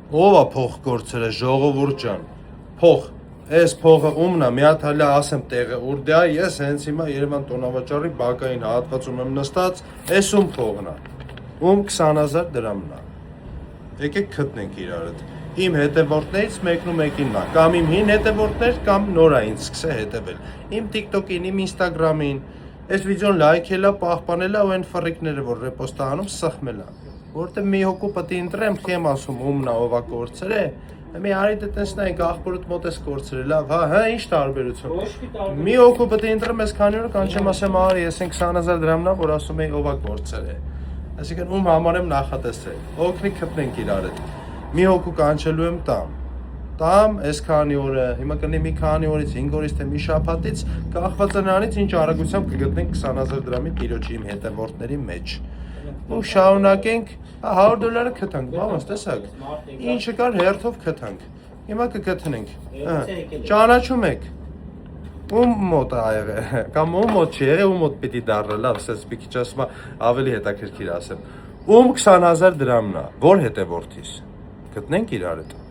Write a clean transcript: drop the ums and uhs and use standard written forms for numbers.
Ով է փող գործերը, ժողովուրդ ջան։ Փող, այս փողը ումն է, մի հատ հələ ասեմ տեղը ուր դա է, ես հենց հիմա Երևան տոնավաճառի բակային հատվածում եմ նստած, այս ում փողն է։ Ում 20000 դրամն է։ Եկեք գտնենք իրարդ։ Իմ հետևորդներից մեկն ու մեկինն է, կամ իմ հին հետևորդներ, կամ նոր է ինձ սկսե հետևել։ Իմ TikTok-ին, իմ Instagram-ին, այս վիդեոն լայքելա, պահպանելա ու այն ֆռիկները, որ ռեպոստ է անում, սխմելա։ Որտեղ մի հոգու պետք է ընտրեմ, չեմ ասում ումն է ով է կորցրե։ Մի արի դե տեսնայինք աղբորդ մոտ էս կորցրել, լավ, հա, ինչ տարբերություն։ Մի հոգու պետք է ընտրեմ այս քանի օր, կանչեմ ասեմ, արի, ես 20000 դրամն է, որ ասում էի ով է կորցրե։ Այսինքն ում համար եմ նախատեսել։ Օգնի գտնենք իրար հետ։ Մի հոգու կանչելու եմ տամ, այս քանի օրը, հիմա կլինի մի քանի օրից, 5 օրից թե մի շաբաթից, կախված է նրանից ինչ արագությամբ կգտնենք 20000 դրամի տիրոջի իմ հետևորդների մեջ։ Ու շարունակենք, $100 գտանք, բավարար, տեսակ։ Ինչը կար հերթով գտանք։ Հիմա կգտնենք։ Ճանաչում եք։ Ում մոտ է եղել, կամ ում մոտ չի եղել, ում մոտ պիտի դառնա, լավ, ասես մի քիչ ասում ավելի հետաքրքիր ասեմ։ Ում 20000 դրամն է, որ հետևորդիս։ Գտնենք իրար հետ։